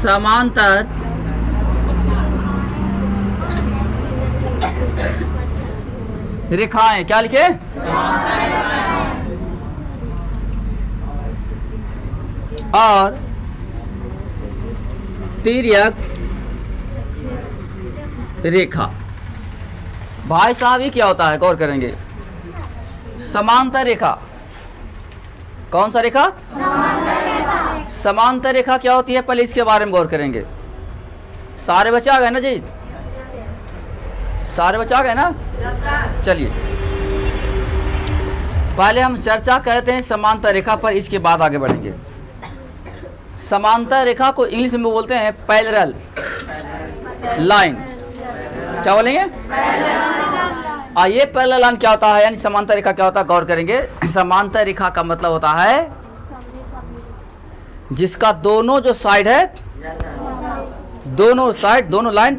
समांतर रेखाएं, क्या लिखे? और तिर्यक रेखा। भाई साहब ये क्या होता है, गौर करेंगे। समांतर रेखा, कौन सा रेखा? समांतर रेखा क्या होती है, पहले इसके बारे में गौर करेंगे। सारे बच्चे आ गए ना जी? सारे बच्चे आ गए ना? चलिए पहले हम चर्चा करते हैं समांतर रेखा पर, इसके बाद आगे बढ़ेंगे। समांतर रेखा को इंग्लिश में बोलते हैं पैरेलल लाइन। क्या बोलेंगे? ये पैरेलल लाइन क्या होता है, यानी समांतर रेखा क्या होता है, गौर करेंगे। समांतर रेखा का मतलब होता है जिसका दोनों जो साइड है, दोनों साइड, दोनों लाइन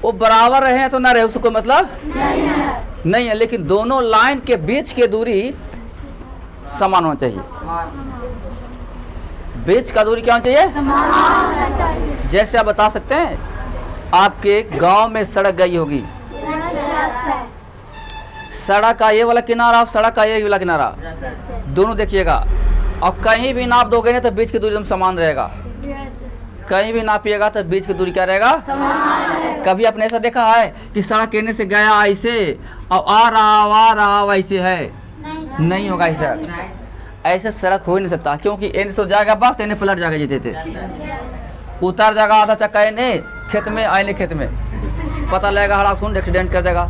वो बराबर रहे तो ना रहे, उसको कोई मतलब नहीं है, लेकिन दोनों लाइन के बीच की दूरी समान होना चाहिए। बीच का दूरी क्या होना चाहिए? जैसे आप बता सकते हैं, आपके गांव में सड़क गई होगी, सड़क का ये वाला किनारा और सड़क का ये वाला किनारा दोनों देखिएगा, और कहीं भी नाप दोगे ना तो बीच की दूरी एकदम समान रहेगा। कहीं भी नापिएगा तो बीच की दूरी क्या रहेगा? कभी आपने ऐसा देखा है कि सड़क कहने से गया ऐसे और आ रहा वैसे है? नहीं होगा ऐसा। ऐसे सड़क हो ही नहीं सकता, क्योंकि एन तो जाएगा बस, एने पलट जाएगा जीते थे, उतर जाएगा आधा चक्का एने खेत में, आने खेत में, पता लगेगा हड़ाक सुन एक्सीडेंट कर देगा।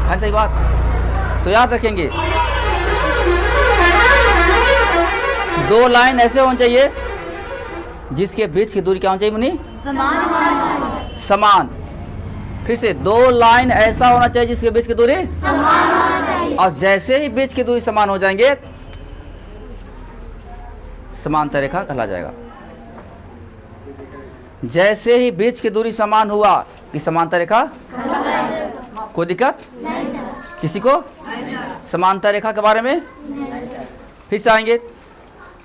ऐसा ही बात तो याद रखेंगे। दो लाइन ऐसे होनी चाहिए जिसके बीच की दूरी क्या होनी चाहिए मुनी? समान। फिर से दो लाइन ऐसा होना चाहिए जिसके बीच की दूरी समान होना चाहिए, और जैसे ही बीच की दूरी समान हो जाएंगे समांतर रेखा कहला जाएगा। जैसे ही बीच की दूरी समान हुआ कि समांतर रेखा। कोई दिक्कत किसी को समांतर रेखा के बारे में? फिर से आएंगे।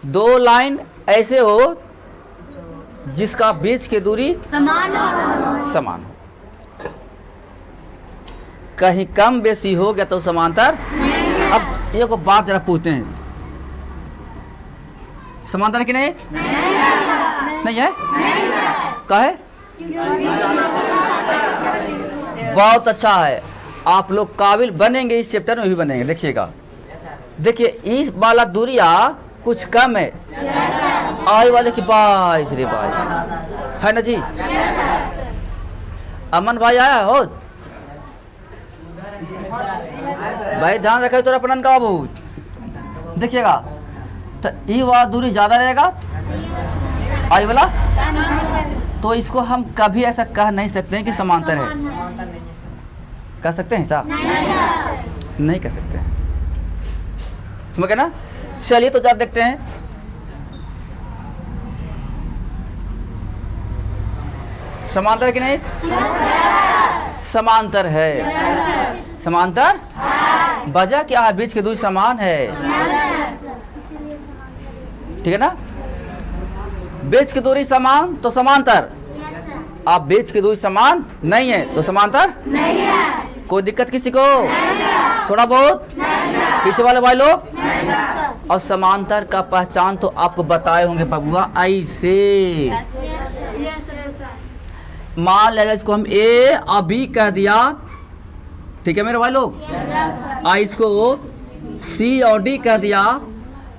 दो लाइन ऐसे हो जिसका बीच की दूरी समान हो, कहीं कम बेसी हो गया तो समांतर। अब ये को बात जरा पूछते हैं, समांतर कि नहीं? नहीं है? काहे? बहुत अच्छा है, आप लोग काबिल बनेंगे, इस चैप्टर में भी बनेंगे। देखिएगा, देखिए इस वाला दूरिया कुछ कम है, आई वाले की 22 रे 22 है ना जी? अमन भाई आया हो भाई, ध्यान रखे तो अपनन का बाबू। देखिएगा तो ये वाला दूरी ज्यादा रहेगा, आई वाला, तो इसको हम कभी ऐसा कह नहीं सकते हैं कि समांतर है। कह सकते हैं ऐसा? नहीं कह सकते हैं, समझ गए ना? चलिए तो जब देखते हैं, समांतर कि नहीं? समांतर है। समांतर वजह क्या है? बीच की दूरी समान है, ठीक है ना? बीच की दूरी समान तो समांतर, आप बीच की दूरी समान नहीं है तो समांतर नहीं है। कोई दिक्कत किसी को? थोड़ा बहुत पीछे वाले भाई लोग। और समांतर का पहचान तो आपको बताए होंगे बबुआ, ऐसे मान लिया इसको हम ए और बी कह दिया, ठीक है मेरे भाई लोग, इसको सी और डी कह दिया,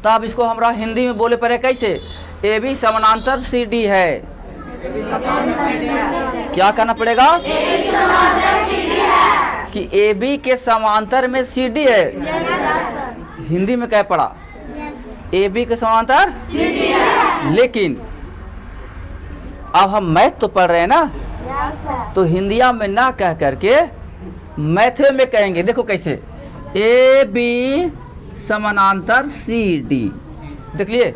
तब इसको हमरा हिंदी में बोले पड़े कैसे? ए बी समानांतर सी डी है। क्या कहना पड़ेगा? कि ए बी के समांतर में सी डी है। हिंदी में क्या पड़ा? ए बी के समांतर सी डी है। लेकिन अब हम मैथ तो पढ़ रहे हैं ना, तो हिंदिया में ना कह करके मैथे में कहेंगे। देखो कैसे, ए बी समानांतर सी डी, देख लिए,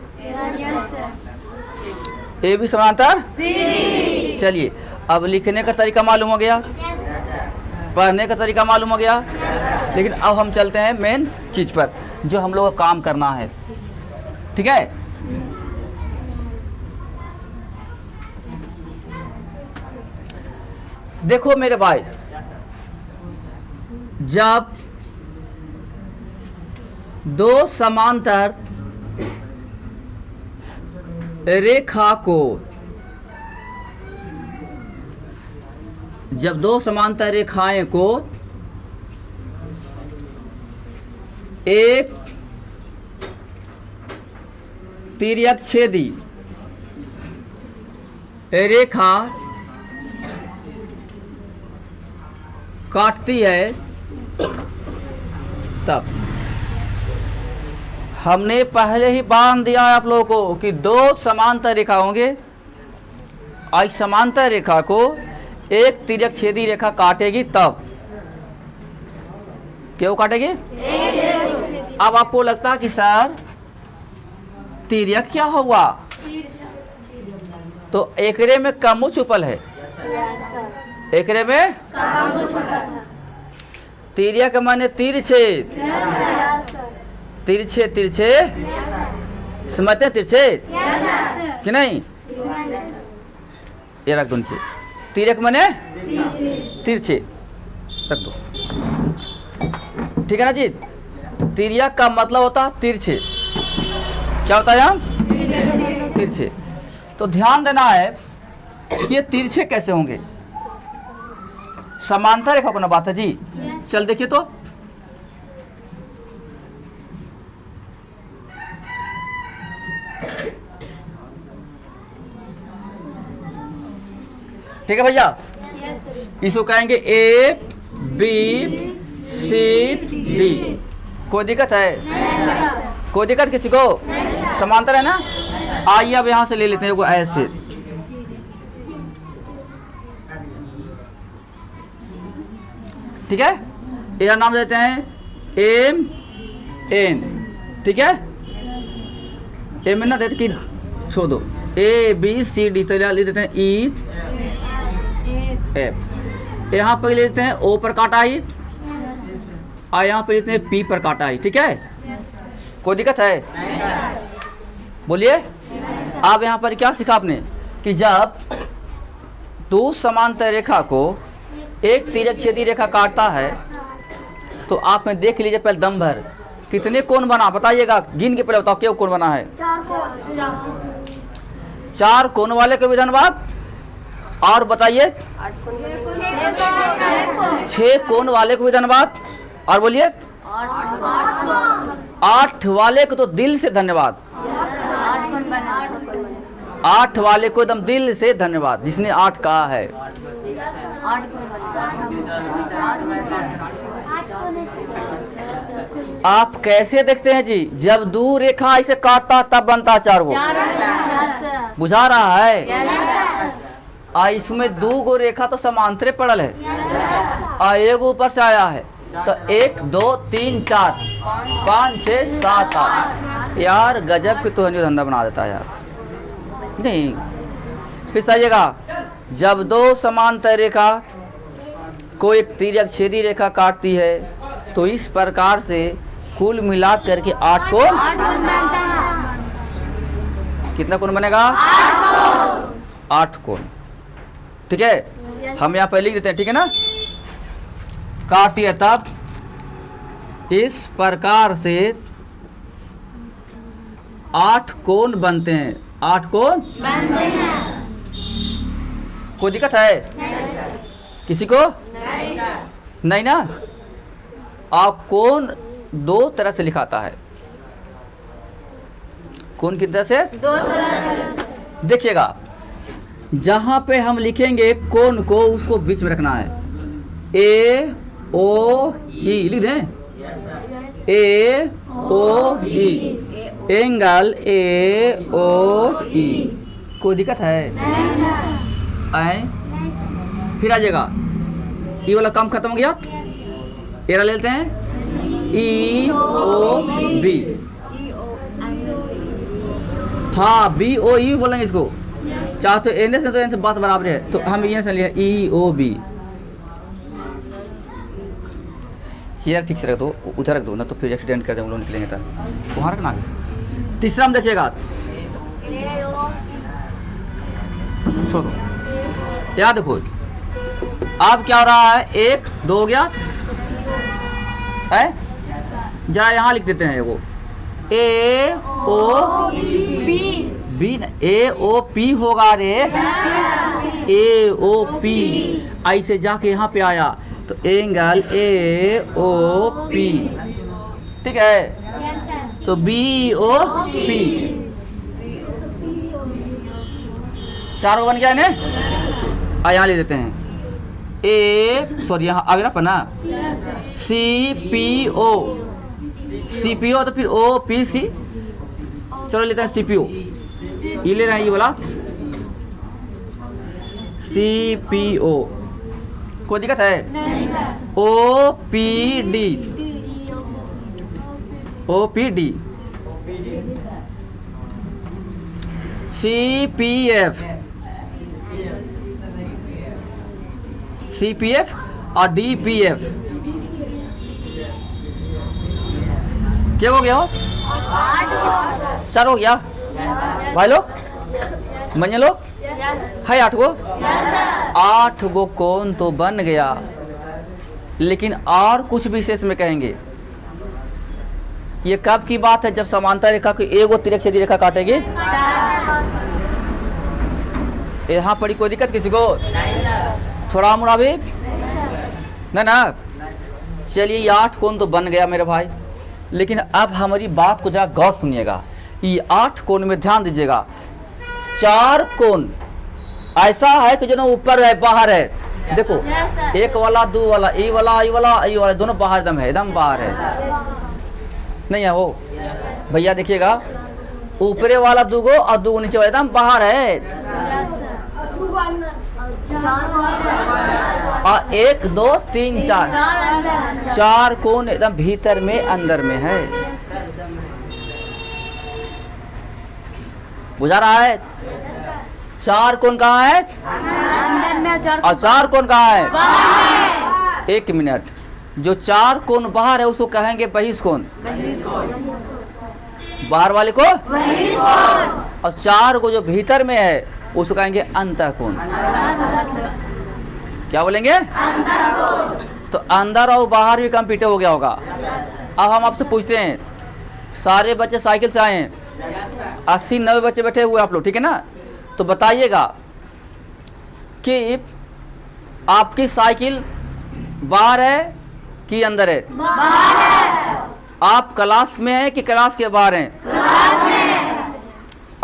ए बी समानांतर सी डी। चलिए अब लिखने का तरीका मालूम हो गया, पढ़ने का तरीका मालूम हो गया, लेकिन अब हम चलते हैं मेन चीज पर जो हम लोग को काम करना है, ठीक है? देखो मेरे भाई, जब दो समांतर रेखा को जब दो समांतर रेखाएं को एक तिर्यक छेदी रेखा काटती है, तब हमने पहले ही बांध दिया है आप लोगों को कि दो समांतर रेखा होंगे और इस समांतर रेखा को एक तिर्यक छेदी रेखा काटेगी, तब क्यों काटेगी? अब आपको लगता है कि सर तिर्यक क्या हुआ, तो एकरे में कमु छुपल है, एकरे में तिर्यक माने तिरछे, तिरछे तिरछे समझते हैं, तिरछे कि नहीं? ये रख दो नीचे, तिर्यक माने तिरछे, रख दो, ठीक है ना जी। तिर्यक का मतलब होता है तिरछे, क्या होता है यहाँ? तिरछे। तो ध्यान देना है कि ये तिरछे कैसे होंगे, समांतर रेखा को ना बात है जी। चल देखिए तो ठीक है भैया, इसको कहेंगे ए बी सी डी। कोई दिक्कत है? कोई दिक्कत किसी को? समांतर है ना। आइए अब यहां से ले लेते हैं वो ऐसे, ठीक है। इसका नाम देते हैं एम एन, ठीक है। एम एन ना देते कि छोड़ दो, ए बी सी डी, तो ले देते हैं ई एफ। यहाँ पर ले लेते हैं ओ पर काटा आई और यहाँ पर लेते हैं पी पर काटा आई, ठीक है। कोई दिक्कत है? बोलिए। अब यहाँ पर क्या सीखा आपने कि जब दो समांतर रेखा को एक तिर्यक छेदी रेखा काटता है तो आप में देख लीजिए पहले दम भर कितने कोण बना, बताइएगा, गिन के पहले बताओ क्या कोण बना है? चार कोण वाले को भी धन्यवाद। और बताइए 6 कोण वाले को भी धन्यवाद। और बोलिए 8 वाले को तो दिल से धन्यवाद, 8 वाले को एकदम दिल से धन्यवाद जिसने 8 कहा है। आप कैसे देखते हैं जी, जब दो रेखा ऐसे काटता तब बनता 4 गो, बुझा रहा है? इसमें 2 गो रेखा तो समांतरे पड़ल है और एगो ऊपर से आया है, तो 1 2 3 4 5 6 7 8। यार गजब की तो धंधा बना देता है यार। नहीं फिर समझिएगा, जब दो समांतर रेखा को एक तिर्यक छेदी रेखा काटती है तो इस प्रकार से कुल मिला करके 8 कोण। कितना कोण बनेगा? 8 कोण, ठीक है। हम यहाँ पे लिख देते हैं, ठीक है ना। काटती है तब इस प्रकार से 8 कोण बनते हैं, 8 कोण बनते हैं। कोई दिक्कत है किसी को? नहीं ना। आप कोण 2 तरह से लिखाता है। कोण किस तरह से? 2 तरह से। देखिएगा, जहां पे हम लिखेंगे कोण को उसको बीच में रखना है। ए ओ ई लिख दें, ए ओ ई, एंगल ए ओ ई। कोई दिक्कत है? आए फिर आ जाएगा, ई वाला काम खत्म हो गया, एरा ले लेते हैं ई ओ बी। हाँ बी ओ ई बोलेंगे इसको, चाहे तो एन से तो एन से बात बराबर है, तो हम ये से लिया ई ओ बी। चेयर ठीक से रख दो, उधर रख दो ना तो फिर एक्सीडेंट कर देंगे, लोग निकलेंगे तब वहाँ रखना। तीसरा हम देखिएगा, छोड़ दो, याद देखो अब क्या हो रहा है, 1 2 हो गया है, जरा यहाँ लिख देते हैं वो ए ओ बी, ए ओ पी होगा रे, ए ओ पी, ऐसे जाके यहाँ पे आया तो एंगल ए ओ पी, ठीक है। तो बी ओ पी, 4 बन गया ना। यहाँ ले देते हैं ए, सॉरी यहाँ आगे ना पन्ना, C P O, C P O तो फिर ओ पी सी, चलो लेते हैं सी पी ओ, ये ले रहे हैं ये वाला सी पी ओ, कोई दिक्कत है? O P D, O P D, C P F, C P F और डी पी एफ, क्या हो गया हो? 4 हो गया भाई लोग, मन्ने लोग है 8 गो, 8 गो कौन तो बन गया। लेकिन और कुछ विशेष में कहेंगे, ये कब की बात है, जब समांतर रेखा को एगो तिरक सीधी रेखा काटेगी। यहाँ पड़ी कोई दिक्कत किसी को? थोड़ा मुड़ा भी ना। चलिए ये 8 कोण तो बन गया मेरे भाई, लेकिन अब हमारी बात को जरा गौर सुनिएगा। ये 8 कोण में ध्यान दीजिएगा, 4 कोण ऐसा है कि जो ऊपर है बाहर है, देखो 1 वाला 2 वाला, ई वाला ई वाला ई वाला, दोनों बाहर एकदम है, एकदम बाहर है, नहीं है वो भैया। देखिएगा ऊपरे वाला 2 गो और 2 गो नीचे वाला एकदम बाहर है, और 1 2 3 4 कोण एकदम भीतर में अंदर में है, बुझा रहा है? 4 कोण कहाँ है और 4 कोण कहाँ है? 1 मिनट, जो 4 कोण बाहर है उसको कहेंगे बहिष्कोण, बाहर वाले को, और 4 को जो भीतर में है उसको कहेंगे अंतःकोण। क्या बोलेंगे? तो अंदर और बाहर भी कंप्लीट हो गया होगा। अब हम आपसे पूछते हैं, सारे बच्चे साइकिल से आए हैं, 80-90 बच्चे बैठे हुए आप लोग, ठीक है ना? तो बताइएगा कि आपकी साइकिल बाहर है कि अंदर है? बाहर है। आप क्लास में हैं कि क्लास के बाहर हैं? क्लास में।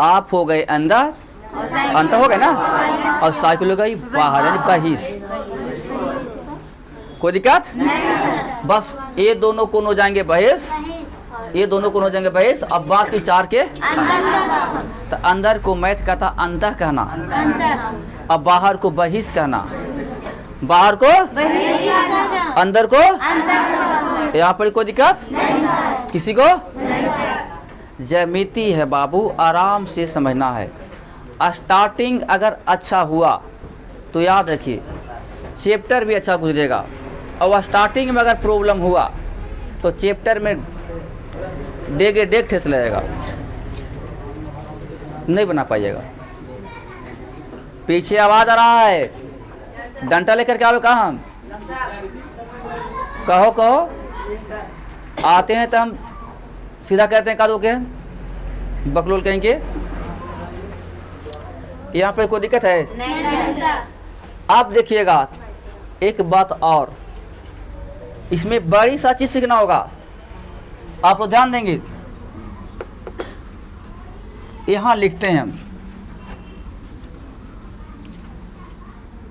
आप हो गए अंदर, अंतर हो गया ना, और साइकिल हो गई बाहर, यानी बहिष। कोई दिक्कत? बस ये दोनों कोण हो जाएंगे बहिष, ये दोनों कोण हो जाएंगे बहिष, अब बाकी 4 के तो अंदर को मैथ कहता अंतः कहना, अब बाहर को बहिष कहना, बाहर को अंदर को, यहाँ पर कोई दिक्कत किसी को? ज्यामिति है बाबू, आराम से समझना है। स्टार्टिंग अगर अच्छा हुआ तो याद रखिए चैप्टर भी अच्छा गुजरेगा, और स्टार्टिंग में अगर प्रॉब्लम हुआ तो चैप्टर में डेगे डेग ठेस लगेगा, नहीं बना पाइएगा। पीछे आवाज आ रहा है, डंडा लेकर के आओ, कहाँ हम? कहो कहो, आते हैं तो हम सीधा कहते हैं कादो के बकलोल कहेंगे। यहाँ पे कोई दिक्कत है? नहीं। आप देखिएगा एक बात और, इसमें बड़ी सा चीज सीखना होगा, आप तो ध्यान देंगे। यहाँ लिखते हैं हम,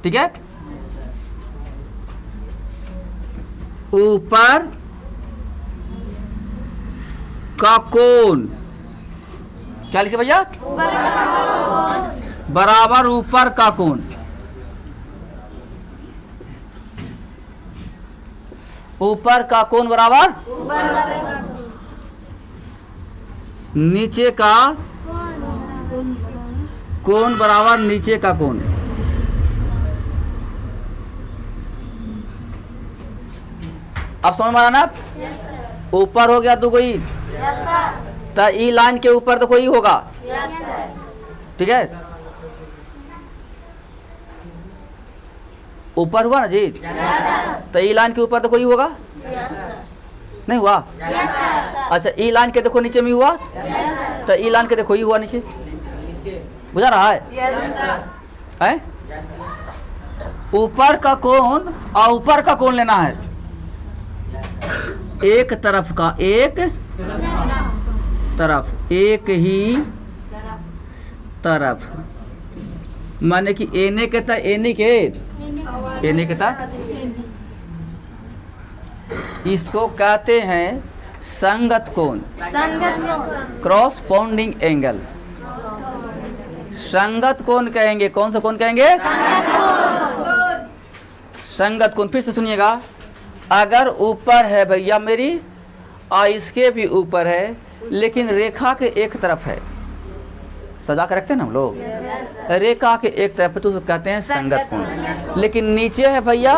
ठीक है? ऊपर का कोण, क्या लिखे भैया? बराबर ऊपर का कोण, ऊपर का कोण बराबर नीचे का कोण बराबर नीचे का कोण। अब समझ में आ रहा ना? ऊपर हो गया 2 कोई, तो ई लाइन के ऊपर तो कोई होगा, ठीक है? ऊपर हुआ ना जी, तो ई लाइन के ऊपर देखो ई होगा, नहीं हुआ? अच्छा ई लाइन के देखो नीचे में हुआ, तो ई लाइन के देखो ई हुआ नीचे, बुझा रहा है? ऊपर का कोण और ऊपर का कोण लेना है, एक तरफ का, एक तरफ, एक ही तरफ, माने कि एने के तक एने के, एने के तक, इसको कहते हैं संगत कोण, क्रॉसपोंडिंग एंगल। संगत कोण कहेंगे, कौन सा कोण कहेंगे? संगत कोण। फिर से सुनिएगा, अगर ऊपर है भैया मेरी और इसके भी ऊपर है, लेकिन रेखा के एक तरफ है, सजा कर रखते हैं ना हम लोग, रेखा के एक तरफ है तो कहते हैं संगत कोण। लेकिन नीचे है भैया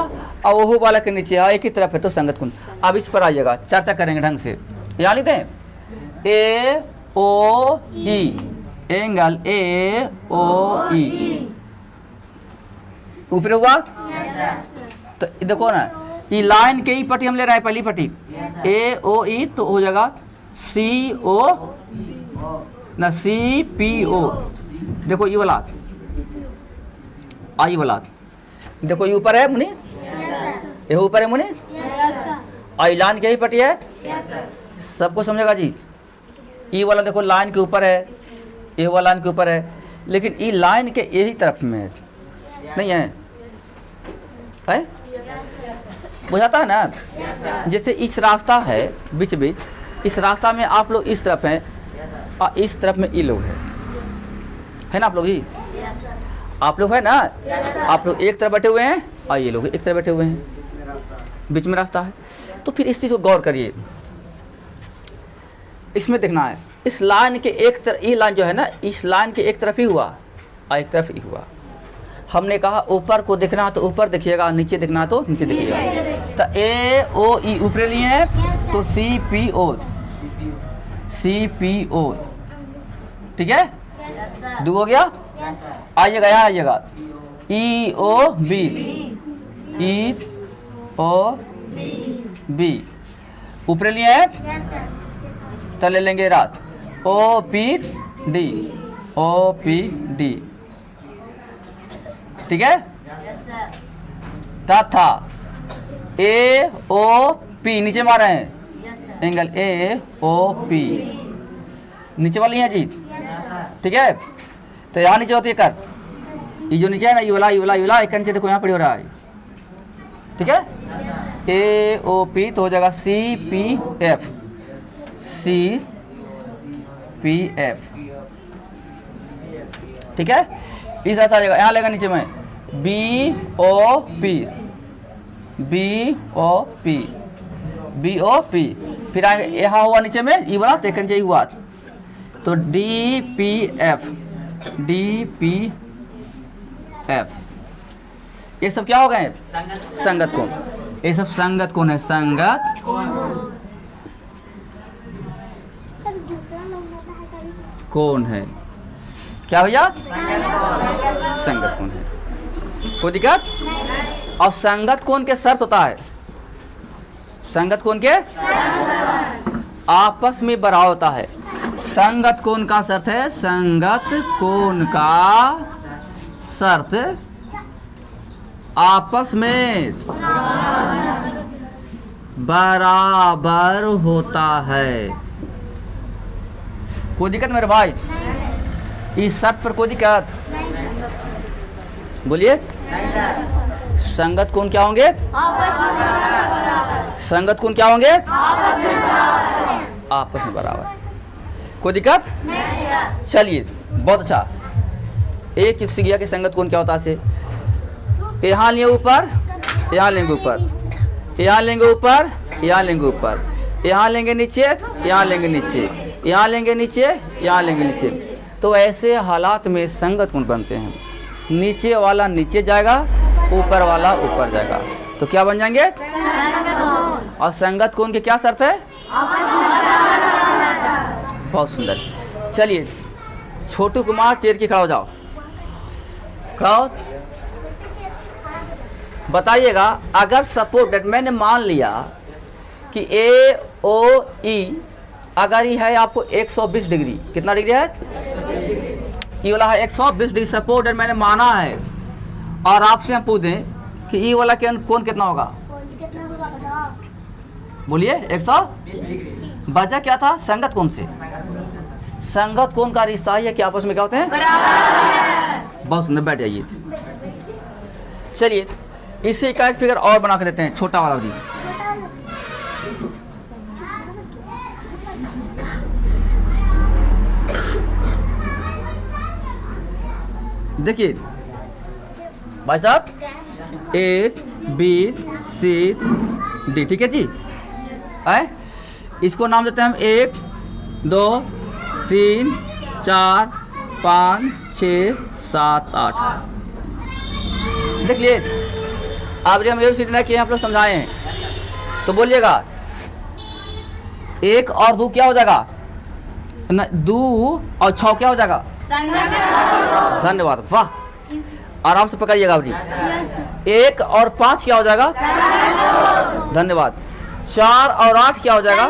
और वो वाला के नीचे है, एक ही तरफ है तो संगत कोण। अब इस पर आइएगा, चर्चा करेंगे ढंग से। याद लिखते हैं, ए ओ ई, एंगल ए ओ ई, ऊपर हुआ। तो देखो ना, ये लाइन के ही पट्टी हम ले रहे हैं, पहली पट्टी ए ओ ई, तो हो जाएगा सी ओ ना, सी पी ओ। देखो ये वाला, आई वाला, देखो ये ऊपर है मुनि, ये ऊपर है मुनि, आई लाइन के ही पट्टी है, सबको समझेगा जी। ये वाला देखो लाइन के ऊपर है, ये वाला लाइन के ऊपर है, लेकिन ये लाइन के यही तरफ में है, नहीं है? बुझाता है ना? जैसे इस रास्ता है बीच बीच, इस रास्ता में आप लोग इस तरफ हैं और इस तरफ में ये लोग है ना? आप लोग ही, आप लोग है ना, आप लोग एक तरफ बैठे हुए हैं और ये लोग एक तरफ बैठे हुए हैं, बीच में रास्ता है। तो फिर इस चीज़ को गौर करिए, इसमें देखना है, इस लाइन के एक तरफ, ये लाइन जो है ना, इस लाइन के एक तरफ ही हुआ और एक तरफ ही हुआ। हमने कहा ऊपर को देखना है तो ऊपर देखिएगा, नीचे देखना है तो नीचे देखिएगा। तो ए ओ ई ऊपर लिए हैं तो C P O, C P O, ठीक है? दो हो गया। आइएगा यहाँ, आइएगा, ई ओ बी, ई ओ बी ऊपर लिए हैं, तो ले लेंगे रात, O P D, O P D, ठीक है? तथा ए ओ पी नीचे मारे हैं, एंगल ए ओ पी नीचे वाली है जी, ठीक है? तो यहाँ नीचे होती है कर, ये जो नीचे है ना, ये वाला, ये वाला, ये वाला, एक नीचे देखो यहाँ पड़ी हो रहा है, ठीक है? ए ओ पी तो हो जाएगा C P F, C P F, ठीक है? इस तरह से आ जाएगा। यहाँ लेगा नीचे में B O P, B O P, B O P, फिर आएगा यहाँ हुआ नीचे में ये वाला, तो नीचे हुआ तो D P F, D P F, ये सब क्या हो गए? संगत कोण। ये सब संगत कोण है, संगत कोण है। क्या भैया? संगत कोण है, कोई दिक्कत? और संगत कोण के शर्त होता है, संगत कोण के आपस में बराबर होता है। संगत कोण का शर्त है, संगत कोण का शर्त आपस में बराबर होता है। कोई दिक्कत मेरे भाई? इस शर्त पर कोई दिक्कत? बोलिए। संगत कोण क्या होंगे? संगत कोण क्या होंगे? आपस में बराबर। कोई दिक्कत? चलिए बहुत अच्छा। एक चीज सीख गया कि संगत कोण क्या होता है। यहाँ लिए ऊपर, यहाँ लेंगे ऊपर, यहाँ लेंगे ऊपर, यहाँ लेंगे ऊपर, यहाँ लेंगे नीचे, यहाँ लेंगे नीचे, यहाँ लेंगे नीचे, यहाँ लेंगे नीचे। तो ऐसे हालात में संगत कोण बनते हैं। नीचे वाला नीचे जाएगा, ऊपर वाला ऊपर जाएगा, तो क्या बन जाएंगे? और संगत कोण की क्या शर्त है? बहुत सुंदर। चलिए छोटू कुमार चेयर की खड़ा हो जाओ, खड़ा हो। बताइएगा, अगर सपोज डेट मैंने मान लिया कि ए ओ ई अगर ये है आपको 120 डिग्री, कितना डिग्री है? ई वाला है 120 डिग्री, सपोज डेट मैंने माना है, और आपसे हम पूछें कि ई वाला कोण कितना होगा? बोलिए 120। वजह क्या था? संगत कोण से। संगत कोण का रिश्ता है कि आपस में क्या होते हैं? बहुत सुंदर, बैठ जाइए। चलिए इसी का एक फिगर और बना के देते हैं, छोटा वाला भी। देखिए भाई साहब, A B C D, ठीक है जी। आए इसको नाम देते हैं हम 1 2 3 4 5 6 7 8। देख लिए, अब हम ये सीखना कि आप लोग समझाए हैं, तो बोलिएगा 1 और 2 क्या हो जाएगा? 2 और 6 क्या हो जाएगा? धन्यवाद, वाह, आराम से पकड़िएगा अभी। 1 और 5 क्या हो जाएगा? धन्यवाद। 4 और 8 क्या हो जाएगा?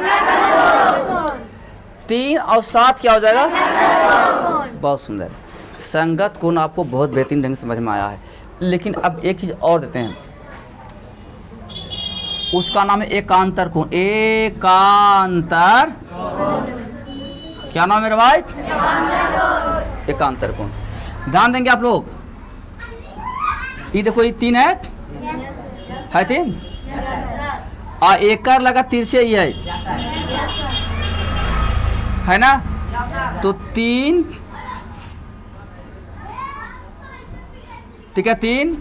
3 और 7 क्या हो जाएगा? बहुत सुंदर। संगत कोण आपको बहुत बेहतरीन ढंग से समझ में आया है, लेकिन अब एक चीज और देते हैं, उसका नाम है एकांतर कोण। एकांतर, क्या नाम है मेरे भाई? एकांतर कोण। ध्यान देंगे आप लोग, ये देखो, ये 3 है 3, और एकर लगा तिरछे ही है ना? तो 3, ठीक है, 3,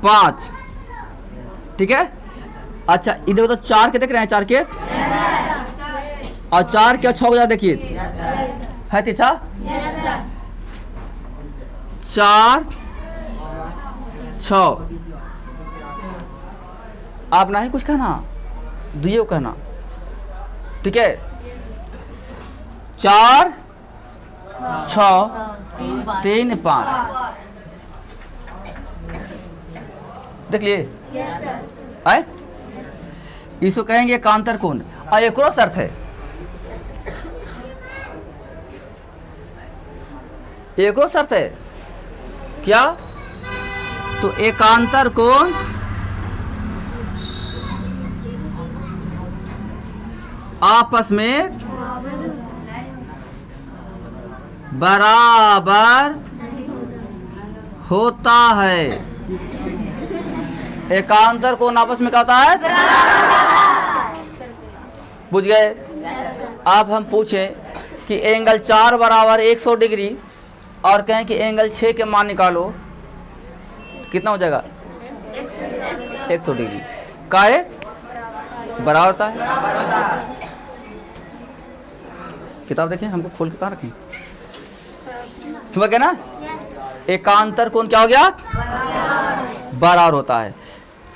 5, ठीक है। अच्छा इधर तो 4 के देख रहे हैं, 4 के, और 4 क्या 6 को देखिए, है तीसरा 4 6। आप ना ही कुछ कहना, दुइयो कहना, ठीक है। 4 6 3 5, देख लिए आए, इसको कहेंगे एकांतर कोण। और एक और शर्त है, एक और शर्त है, क्या? तो एकांतर कोण आपस में बराबर होता है। एकांतर कोण आपस में क्या होता है? बुझ गए? अब हम पूछें कि एंगल 4 बराबर 100 डिग्री, और कहें कि एंगल 6 के मान निकालो, कितना हो जाएगा? 100 डिग्री। काहे बराबर होता है? किताब देखें, हमको खोल के कहाँ रखें, समझ गए ना? एकांतर कोण क्या हो गया? बराबर होता है।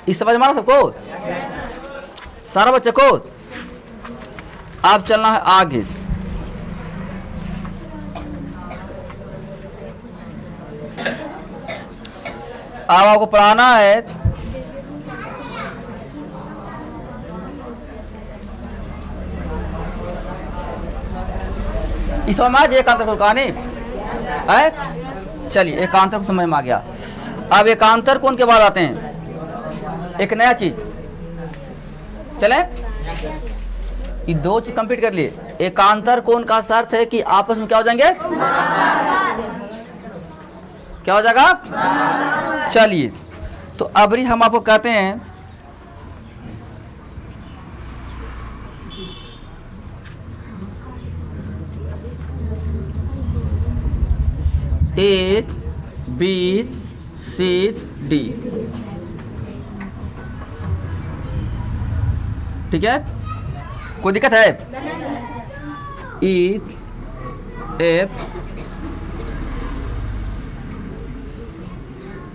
इस समझ में आ रहा सबको, सारा बच्चे को? अब चलना है आगे। अब आपको पढ़ाना है इस समझ में आ जाए एकांतर कोण कहानी है। चलिए एकांतर को समझ में आ गया। अब एकांतर कोण के बाद आते हैं एक नया चीज, चले ये 2 चीज कंप्लीट कर लिए। एकांतर कोण का शर्त है कि आपस में क्या हो जाएंगे? क्या हो जाएगा? चलिए तो अभी हम आपको कहते हैं A B C D, ठीक है, कोई दिक्कत है? E F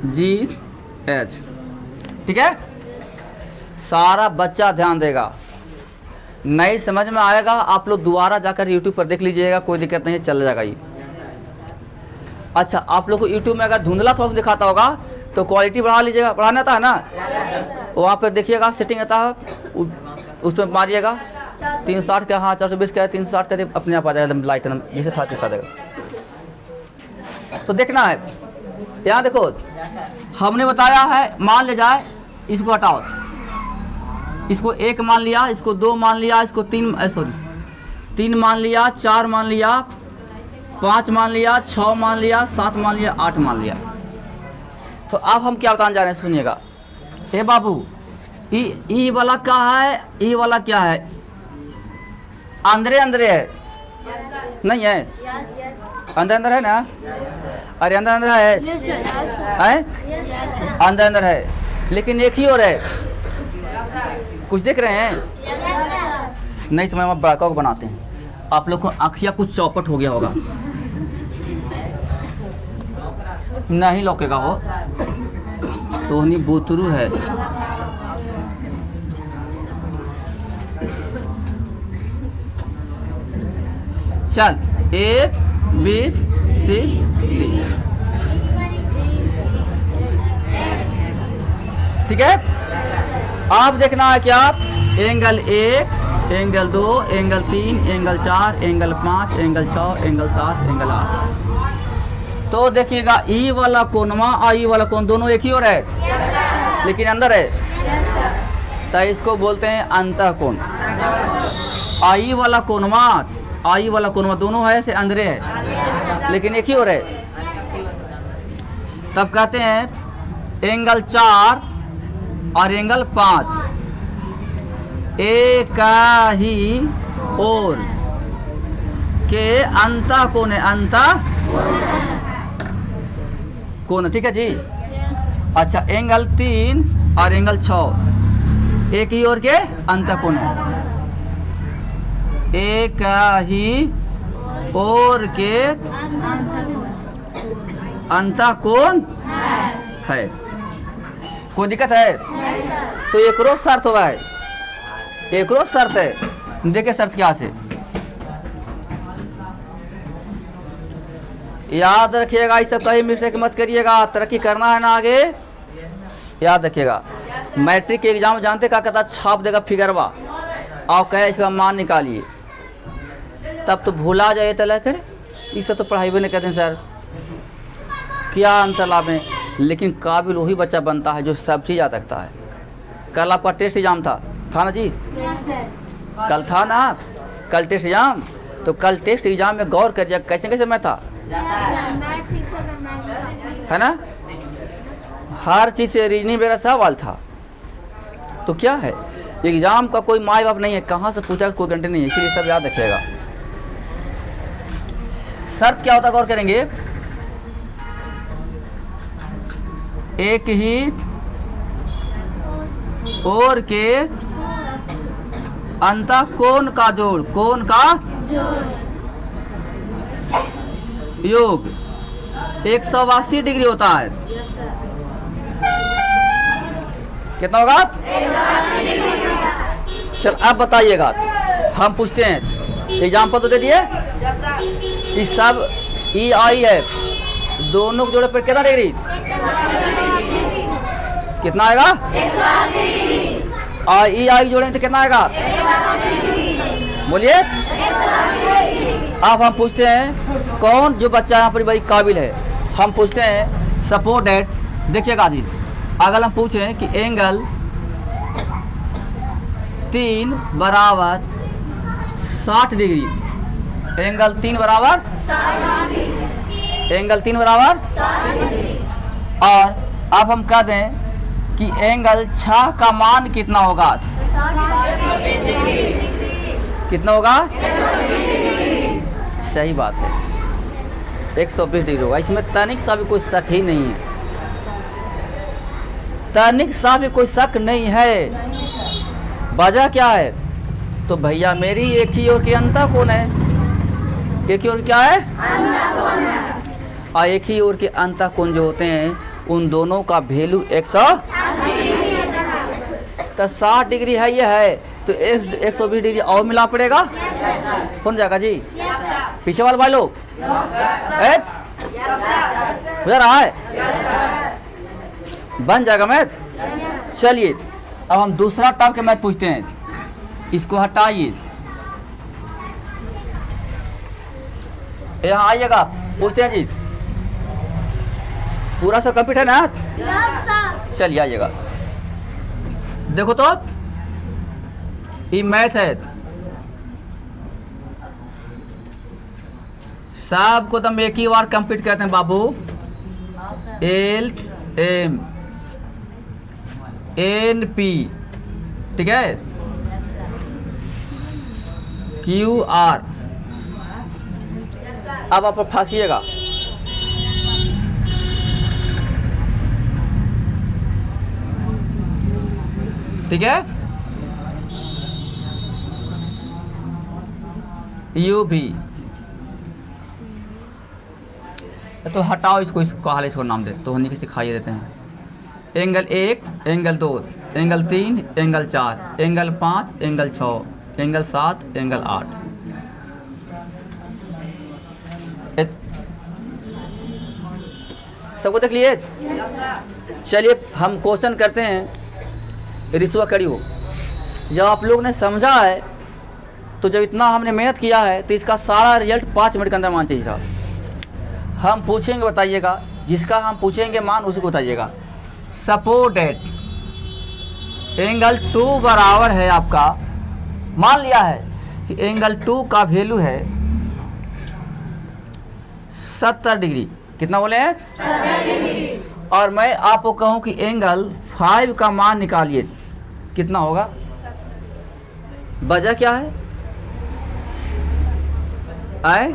G H, ठीक है। सारा बच्चा ध्यान देगा, नहीं समझ में आएगा आप लोग दोबारा जाकर YouTube पर देख लीजिएगा, कोई दिक्कत नहीं, चल जाएगा ये। अच्छा आप लोग को YouTube में अगर धुंधला थोड़ा सा दिखाता होगा तो क्वालिटी बढ़ा लीजिएगा, बढ़ाना था ना, वहाँ पर देखिएगा सेटिंग आता है, उसमें मारिएगा 360 का, हाँ 420 का है, 360 का अपने आप आ जाएगा एकदम लाइट, एकदम जैसे था जैसा देगा। तो देखना है, यहाँ देखो हमने बताया है, मान ले जाए, इसको हटाओ, इसको 1 मान लिया, इसको 2 मान लिया, इसको 3 मान लिया, 4 मान लिया, 5 मान लिया, 6 मान लिया, 7 मान लिया, 8 मान लिया। तो अब हम क्या बताने जा रहे हैं, सुनिएगा। हे बाबू, ई वाला क्या है, ई वाला क्या है, अंदरे अंदरे है नहीं है, अंदर अंदर है ना, अरे अंदर अंदर है, अंदर अंदर है, लेकिन एक ही और है, कुछ देख रहे हैं, नहीं समझ में, बड़का को बनाते हैं, आप लोग को आँखिया कुछ चौपट हो गया होगा, नहीं लौकेगा हो, तो नहीं बुतरू है। चल, A B C D, ठीक है। आप देखना है क्या, angle 1, angle 2, angle 3, angle 4, angle 5, angle 6, angle 7, angle 8। तो देखिएगा ई वाला कोणवा और ई वाला कोण दोनों एक ही और है, लेकिन अंदर है, तो इसको बोलते हैं अंतःकोण। आई वाला कोणवा, आई वाला कोणवा दोनों है से अंदरे है, लेकिन एक ही और है, तब कहते हैं एंगल 4 और एंगल 5 एक ही ओर के अंतःकोण है, अंतःकोण, ठीक है जी। अच्छा, एंगल 3 और एंगल 6 एक ही ओर के अंतःकोण है, एक ही ओर के अंतःकोण है। कोई दिक्कत है? तो एक रोज शर्त होगा, एक रोज शर्त है। देखिए शर्त क्या से, याद रखिएगा, इस सब कहीं मिस्टेक मत करिएगा, तरक्की करना है ना आगे, याद रखिएगा। मैट्रिक के एग्जाम जानते क्या कहता, छाप देगा फिगरवा और कहे इसका मान निकालिए, तब तो भूला जाए तला करे, इस सब तो पढ़ाई भी नहीं कहते हैं सर, क्या आंसर लाभें। लेकिन काबिल वही बच्चा बनता है जो सब चीज़ याद रखता है। कल आपका टेस्ट एग्जाम था ना जी? कल था ना, कल टेस्ट एग्जाम, तो कल टेस्ट एग्जाम में गौर करिए कैसे कैसे मैं था, है ना, हर चीज़ से रीजनिंग मेरा सवाल था। तो क्या है, एग्जाम का कोई माँ बाप नहीं है, कहाँ से पूछा कोई गारंटी नहीं है, इसीलिए सब याद रखिएगा। शर्त क्या होता है गौर करेंगे, एक ही ओर के अंतःकोण का जोड़, कोण का योग 180 डिग्री होता है। कितना होगा? चल अब बताइएगा, हम पूछते हैं, एग्जाम्पल तो दे दिए, इस सब ई आई है, दोनों को जोड़े पर कितना डिग्री, कितना आएगा, और ई आई जोड़ेंगे तो कितना आएगा, बोलिए। अब हम पूछते हैं कौन जो बच्चा यहाँ पर बड़ी काबिल है, हम पूछते हैं सपोज डेट, देखिएगा जी, अगर हम पूछें कि एंगल 3 बराबर 60 डिग्री, एंगल 3 बराबर, एंगल 3 बराबर, और अब हम कह दें कि एंगल 6 का मान कितना होगा, कितना होगा, सही बात है 120 डिग्री होगा। इसमें तनिक सा भी कोई शक ही नहीं है, तनिक सा भी कोई शक नहीं है। वजह क्या है, तो भैया मेरी एक ही ओर के अंतःकोण है, एक ही ओर क्या है, और एक ही ओर के अंतःकोण जो होते हैं उन दोनों का वैल्यू 180, तो 60 डिग्री है, ये है तो 120 डिग्री और मिला पड़ेगा, हो जाएगा जी। पीछे वाले भाई लोग हो जा रहा है, बन जाएगा मैथ। चलिए अब हम दूसरा टर्म के मैथ पूछते हैं, इसको हटाइए, यहाँ आइएगा, पूछते हैं जी। पूरा सब कंप्लीट है ना? चलिए आइएगा, देखो तो ये मैथ है, सबको तो हम एक ही बार कंप्लीट करते हैं बाबू। एल एम एन पी, ठीक है, क्यू आर। अब आप फंसिएगा, ठीक है, यू भी। तो हटाओ इसको, इसको हाल इसको नाम दे तो हम नहीं सिखाइए देते हैं। Angle 1, angle 2, angle 3, angle 4, angle 5, angle 6, angle 7, angle 8। सबको देख लिए? चलिए हम क्वेश्चन करते हैं। रिश्वा कड़ी हो, जब आप लोग ने समझा है तो जब इतना हमने मेहनत किया है तो इसका सारा रिजल्ट 5 मिनट के अंदर मान चाहिए साहब। हम पूछेंगे, बताइएगा, जिसका हम पूछेंगे मान उसी को बताइएगा। सपोज डेट एंगल 2 बराबर है आपका, मान लिया है कि एंगल 2 का वैल्यू है 70 डिग्री। कितना बोले हैं? 70 डिग्री। और मैं आपको कहूं कि एंगल 5 का मान निकालिए, कितना होगा? वजह क्या है? आए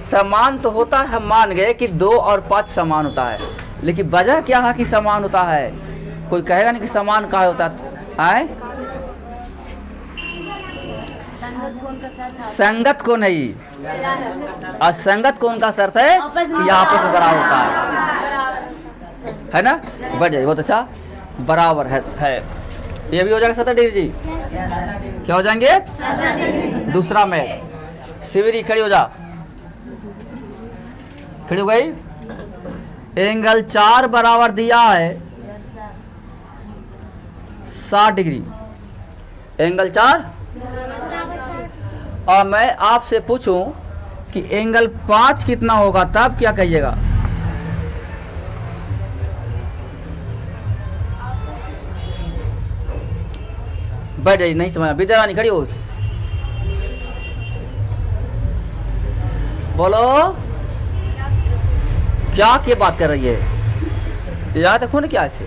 समान तो होता है, हम मान गए कि 2 और 5 समान होता है, लेकिन वजह क्या है कि समान होता है? कोई कहेगा नहीं कि समान कहाँ होता है? संगत को नहीं, और संगत कौन का शर्त है कि आपस में बराबर होता है ना? बढ़ जाइए, बहुत अच्छा, बराबर है। ये भी हो जाएगा 70 डिग्री जी। क्या हो जाएंगे? दूसरा मैथ, शिविरी खड़ी हो जा, खड़ी हो गई। एंगल 4 बराबर दिया है 60 डिग्री, एंगल 4। और मैं आपसे पूछूं कि एंगल 5 कितना होगा, तब क्या कहिएगा? बैठ जाइए, नहीं समझ, विद्यारानी खड़ी हो, बोलो क्या के बात कर रही है? याद रखो ना, क्या ऐसे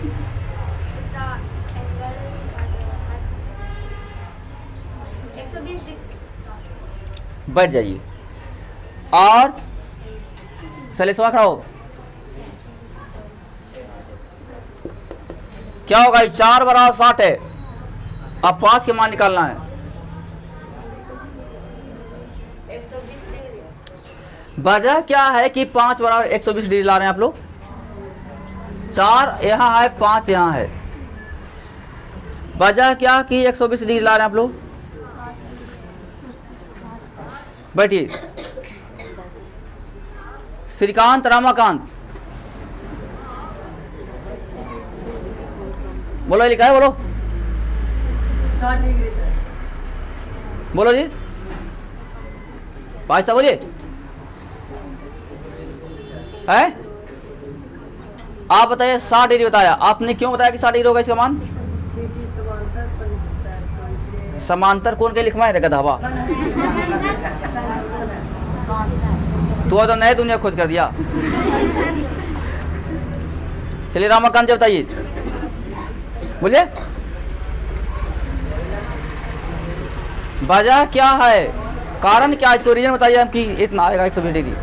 बैठ जाइए। और सलेसवा खड़ा हो, क्या होगा? 4 बराबर 60 है, अब 5 के मान निकालना है। 120 डिग्री। वजह क्या है कि 5 बराबर 120 डिग्री ला रहे हैं आप लोग? 4 यहाँ है, 5 यहाँ है, वजह क्या कि 120 डिग्री ला रहे हैं आप लोग? बैठिए। श्रीकांत, रामाकांत, बोलो, लिखा है, बोलो 60 डिग्री सर। बोलो जी, भाई साहब बोलिए। है आप बताइए, 60 डिग्री बताया आपने, क्यों बताया कि 60 डिग्री होगा इसका मान? क्योंकि समांतर पर होता है, तो इसलिए समांतर कौन के लिखवाए रे गधावा? तू तो नए दुनिया खोज कर दिया। चलिए रामाकांत जी बताइए, बोलिए वजह क्या है, कारण क्या है, इसको रीजन बताइए हम कि इतना आएगा 120 डिग्री।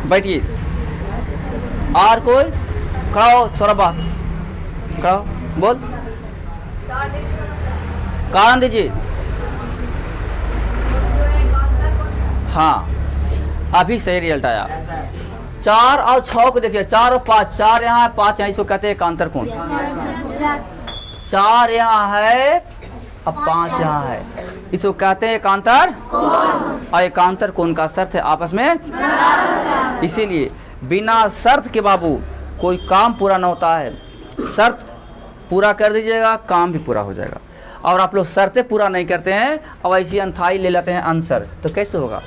बैठिए। और कोई खड़ा हो, सौरभा खड़ा हो, बोल कारण दीजिए। हाँ, अभी सही रिजल्ट आया। 4 और 6 को देखिए, 4 और 5, 4 यहाँ है, 5 यहाँ, इसको कहते हैं एकांतर कोण। 4 यहाँ है, अब 5 यहाँ है, इसको कहते हैं एकांतर और एकांतर कोण का शर्त है आपस में। इसीलिए बिना शर्त के बाबू कोई काम पूरा ना होता है। शर्त पूरा कर दीजिएगा, काम भी पूरा हो जाएगा। और आप लोग शर्तें पूरा नहीं करते हैं और ऐसी अनथाई ले लेते हैं आंसर, तो कैसे होगा।